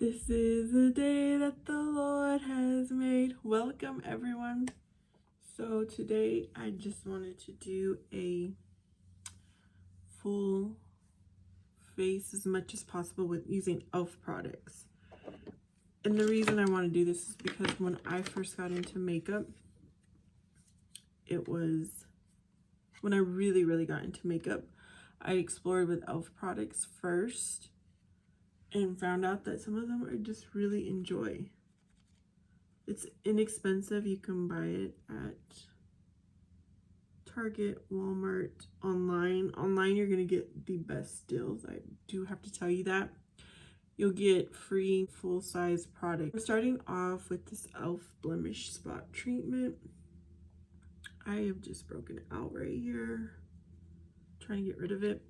This is the day that the Lord has made. Welcome, everyone. So today I just wanted to do a full face as much as possible with using e.l.f. products. And the reason I want to do this is because when I first got into makeup, it was when I really got into makeup, I explored with e.l.f. products first and found out that some of them I just really enjoy. It's inexpensive. You can buy it at Target, Walmart, online. Online, you're going to get the best deals. I do have to tell you that. You'll get free full-size product. I'm starting off with this e.l.f. Blemish Spot Treatment. I have just broken it out right here. Trying to get rid of it.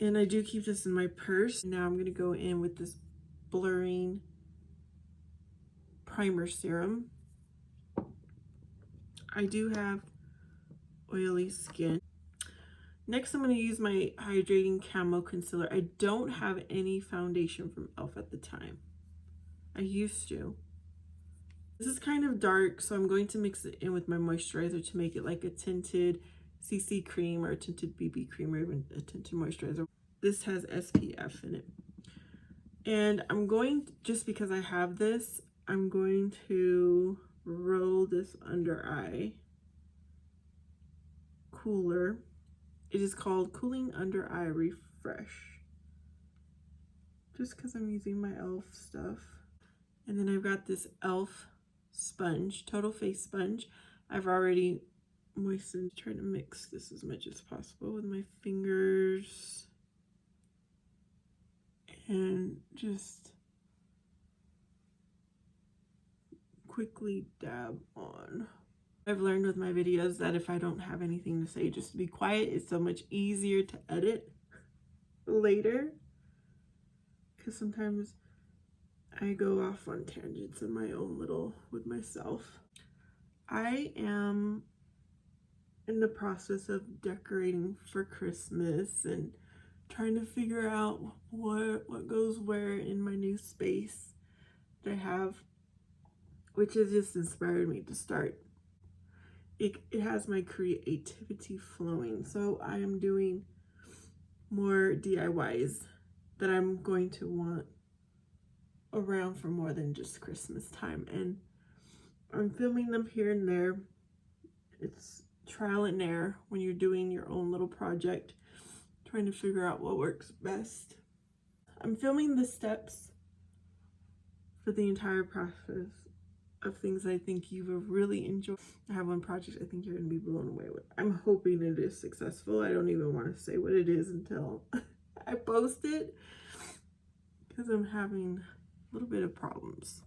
And I do keep this in my purse. Now I'm going to go in with this blurring primer serum. I do have oily skin. Next, I'm going to use my Hydrating Camo Concealer. I don't have any foundation from e.l.f. at the time. I used to. This is kind of dark, so I'm going to mix it in with my moisturizer to make it like a tinted CC cream or a tinted BB cream or even a tinted moisturizer. This has SPF in it. And I'm going, just because I have this, I'm going to roll this under eye cooler. It is called Cooling Under Eye Refresh. Just because I'm using my e.l.f. stuff. And then I've got this e.l.f. sponge, Total Face Sponge. I've already moistened, trying to mix this as much as possible with my fingers. And just quickly dab on. I've learned with my videos that if I don't have anything to say, just to be quiet. It's so much easier to edit later. Because sometimes I go off on tangents in my own little, with myself. I am in the process of decorating for Christmas and trying to figure out what goes where in my new space that I have, which has just inspired me to start. It has my creativity flowing, so I am doing more DIYs that I'm going to want around for more than just Christmas time, and I'm filming them here and there. It's trial and error when you're doing your own little project, trying to figure out what works best. I'm filming the steps for the entire process of things I think you will really enjoy. I have one project I think you're going to be blown away with. I'm hoping it is successful. I don't even want to say what it is until I post it, because I'm having a little bit of problems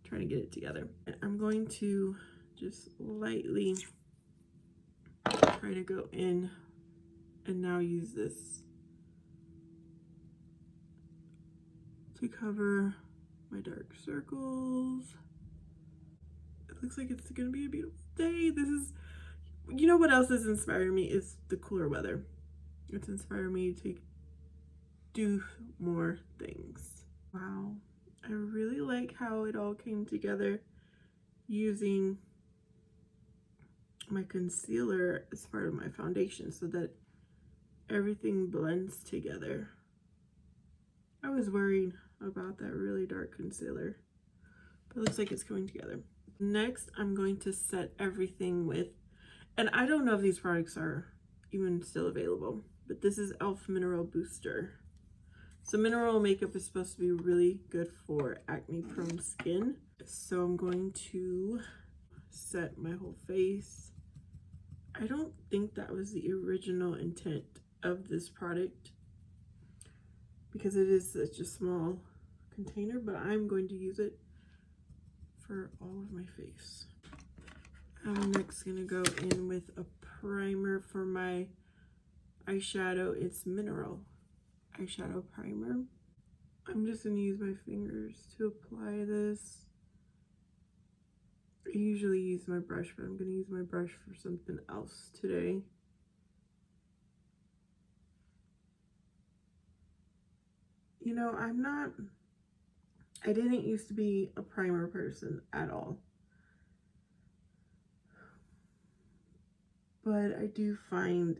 trying to get it together. I'm going to just lightly try to go in and now use this to cover my dark circles. It looks like it's gonna be a beautiful day. This is, you know what else is inspiring me is the cooler weather. It's inspired me to do more things. Wow, I really like how it all came together using my concealer as part of my foundation so that everything blends together. I was worried about that really dark concealer, but it looks like it's coming together. Next, I'm going to set everything with, and I don't know if these products are even still available, but this is e.l.f. Mineral Booster. So mineral makeup is supposed to be really good for acne prone skin. So I'm going to set my whole face. I don't think that was the original intent of this product because it is such a small container, but I'm going to use it for all of my face. I'm next gonna go in with a primer for my eyeshadow. It's Mineral Eyeshadow Primer. I'm just gonna use my fingers to apply this. I usually use my brush, but I'm gonna use my brush for something else today. You know, I'm not I didn't used to be a primer person at all. But I do find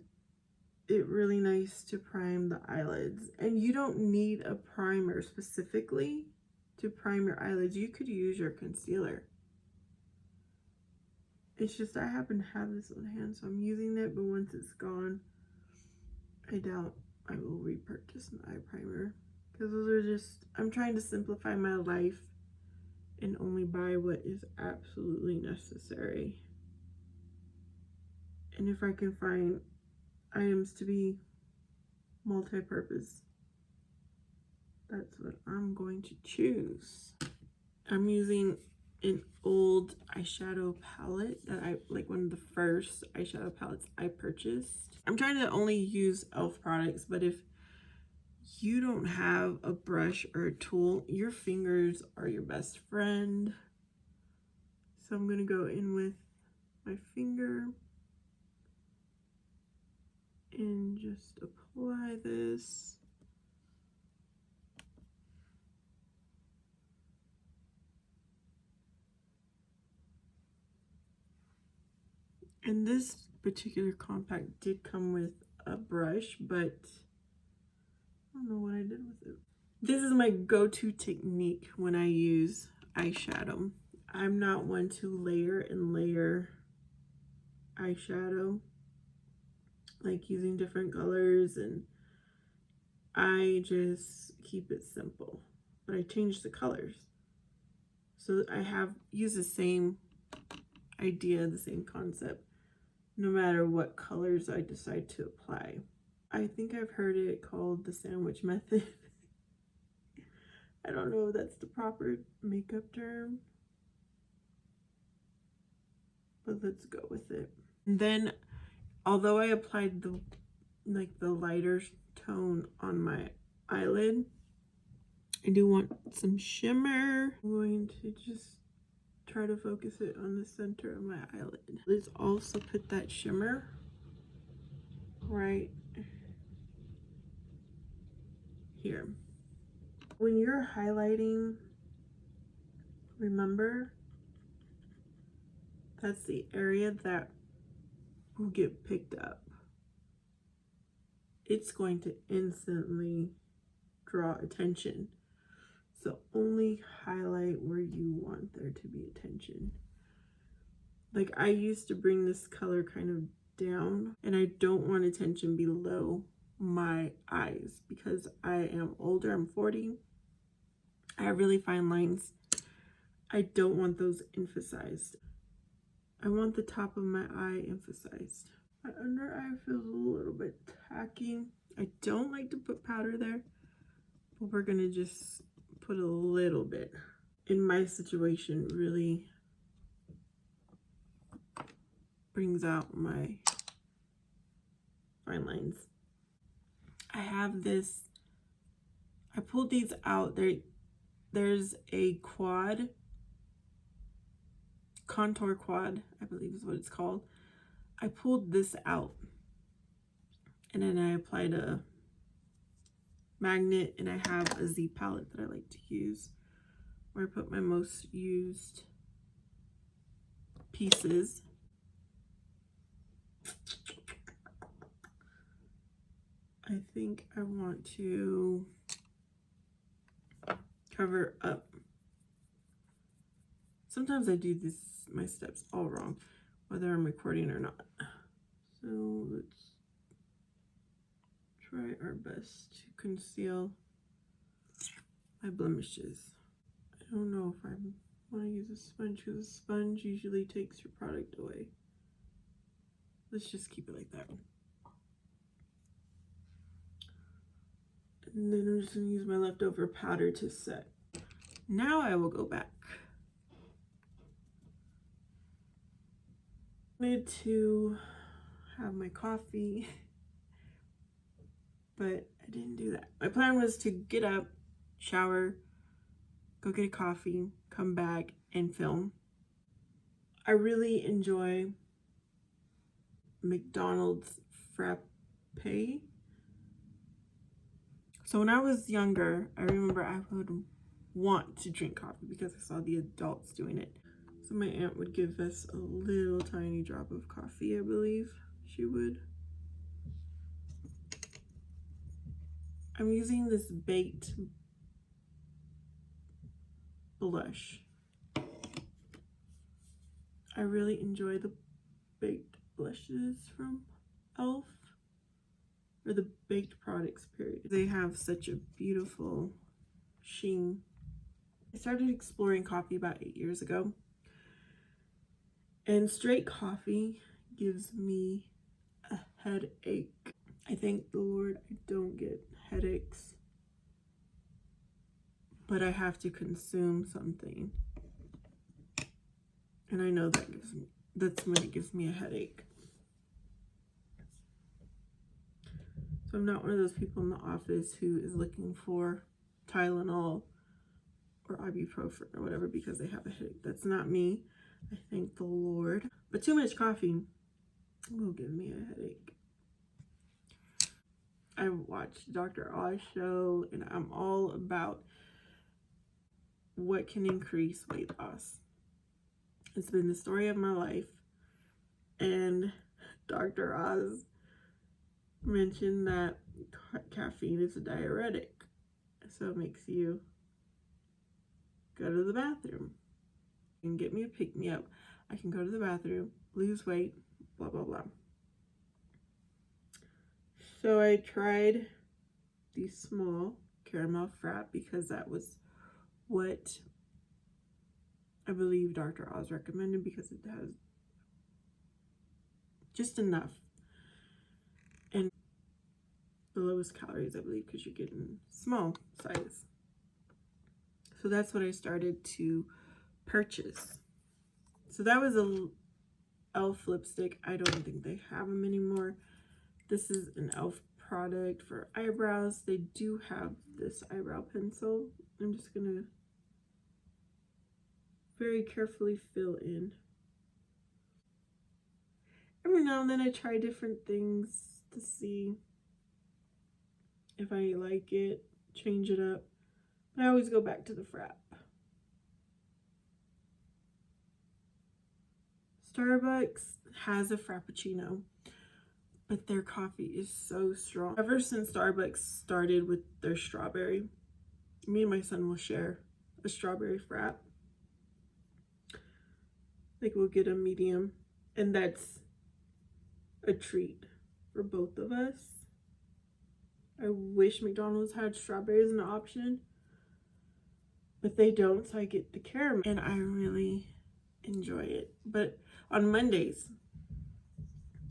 it really nice to prime the eyelids. And you don't need a primer specifically to prime your eyelids. You could use your concealer. It's just I happen to have this on hand, so I'm using it, but once it's gone, I doubt I will repurchase an eye primer. Because those are just, I'm trying to simplify my life and only buy what is absolutely necessary. And if I can find items to be multi-purpose, that's what I'm going to choose. I'm using an old eyeshadow palette that I like, one of the first eyeshadow palettes I purchased. I'm trying to only use e.l.f. products, but if you don't have a brush or a tool, your fingers are your best friend. So I'm gonna go in with my finger and just apply this. And this particular compact did come with a brush, but I don't know what I did with it. This is my go-to technique when I use eyeshadow. I'm not one to layer and layer eyeshadow, like using different colors, and I just keep it simple. But I change the colors. So I have used the same idea, the same concept, no matter what colors I decide to apply. I think I've heard it called the sandwich method. I don't know if that's the proper makeup term, but let's go with it. And then, although I applied the lighter tone on my eyelid, I do want some shimmer. I'm going to just try to focus it on the center of my eyelid. Let's also put that shimmer right here. When you're highlighting, remember, that's the area that will get picked up. It's going to instantly draw attention. So only highlight where you want there to be attention. Like, I used to bring this color kind of down, and I don't want attention below my eyes because I am older. I'm 40. I have really fine lines. I don't want those emphasized. I want the top of my eye emphasized. My under eye feels a little bit tacky. I don't like to put powder there, but we're gonna just put a little bit. In my situation, really brings out my fine lines. I have this, I pulled these out. There's a quad, contour quad, I believe is what it's called. I pulled this out, and then I applied a magnet, and I have a Z palette that I like to use, where I put my most used pieces. I think I want to cover up. Sometimes I do my steps all wrong, whether I'm recording or not. So let's try our best to conceal my blemishes. I don't know if I want to use a sponge, because a sponge usually takes your product away. Let's just keep it like that. And then I'm just going to use my leftover powder to set. Now I will go back. I wanted to have my coffee, but I didn't do that. My plan was to get up, shower, go get a coffee, come back, and film. I really enjoy McDonald's frappe. So when I was younger, I remember I would want to drink coffee because I saw the adults doing it. So my aunt would give us a little tiny drop of coffee, I believe she would. I'm using this Baked blush. I really enjoy the baked blushes from E.L.F. or the baked products, period. They have such a beautiful sheen. I started exploring coffee about 8 years ago, and straight coffee gives me a headache. I thank the Lord I don't get headaches, but I have to consume something, and I know that's when it gives me a headache. So I'm not one of those people in the office who is looking for Tylenol or ibuprofen or whatever because they have a headache. That's not me. I thank the Lord. But too much coffee will give me a headache. I watched Dr. Oz show, and I'm all about what can increase weight loss. It's been the story of my life, and Dr. Oz mentioned that caffeine is a diuretic, so it makes you go to the bathroom and get me a pick-me-up. I can go to the bathroom, lose weight, blah blah blah. So I tried the small caramel frap because that was what I believe Dr. Oz recommended, because it has just enough and the lowest calories, I believe, because you're getting small size. So that's what I started to purchase. So that was a E.L.F. lipstick. I don't think they have them anymore. This is an E.L.F. product for eyebrows. They do have this eyebrow pencil. I'm just gonna very carefully fill in. Every now and then I try different things to see if I like it, change it up. But I always go back to the frap. Starbucks has a frappuccino, but their coffee is so strong. Ever since Starbucks started with their strawberry, me and my son will share a strawberry frap. Like, we'll get a medium, and that's a treat for both of us. I wish McDonald's had strawberries as an option, but they don't, so I get the caramel, and I really enjoy it. But on Mondays,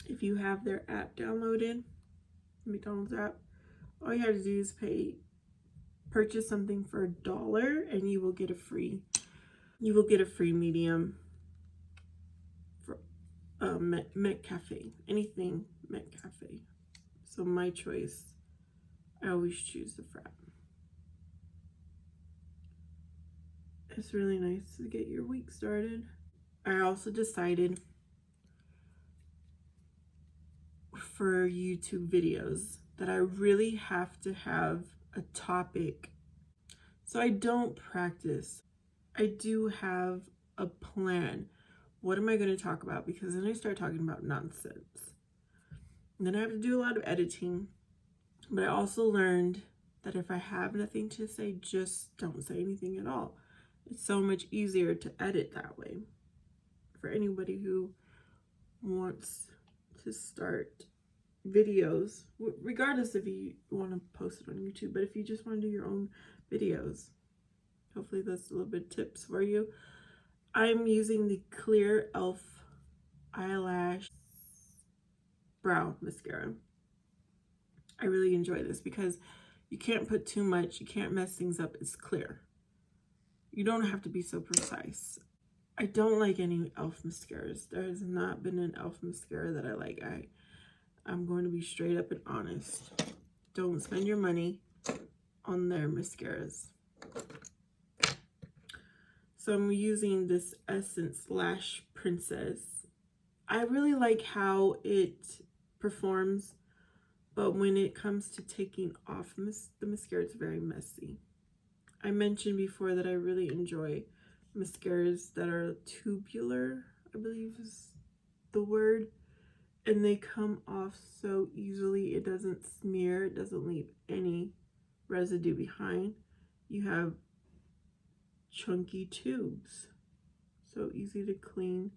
if you have their app downloaded, McDonald's app, all you have to do is purchase something for $1, and you will get a free medium for McCafe, anything McCafe. So my choice, I always choose the frap. It's really nice to get your week started. I also decided for YouTube videos that I really have to have a topic. So I don't practice. I do have a plan. What am I going to talk about? Because then I start talking about nonsense. And then I have to do a lot of editing. But I also learned that if I have nothing to say, just don't say anything at all. It's so much easier to edit that way. For anybody who wants to start videos, regardless if you want to post it on YouTube, but if you just want to do your own videos, hopefully that's a little bit of tips for you. I'm using the clear E.L.F. eyelash brow mascara. I really enjoy this because you can't put too much, you can't mess things up. It's clear. You don't have to be so precise. I don't like any E.L.F. mascaras. There has not been an E.L.F. mascara that I like. I'm going to be straight up and honest. Don't spend your money on their mascaras. So I'm using this Essence Lash Princess. I really like how it performs, but when it comes to taking off the mascara, it's very messy. I mentioned before that I really enjoy mascaras that are tubular, I believe is the word, and they come off so easily. It doesn't smear, it doesn't leave any residue behind. You have chunky tubes, so easy to clean,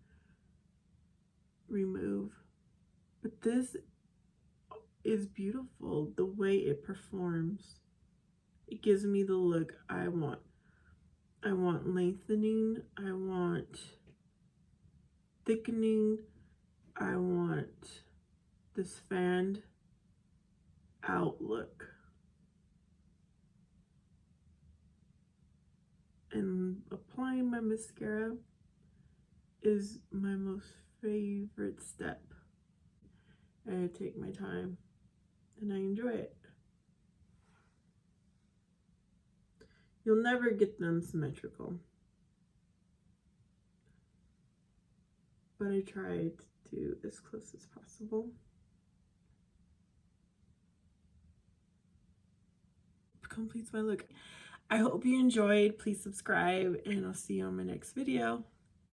remove. But this is beautiful, the way it performs. It gives me the look I want. I want lengthening, I want thickening, I want this fanned out look. And applying my mascara is my most favorite step. I take my time and I enjoy it. You'll never get them symmetrical, but I try to do as close as possible. It completes my look. I hope you enjoyed. Please subscribe and I'll see you on my next video.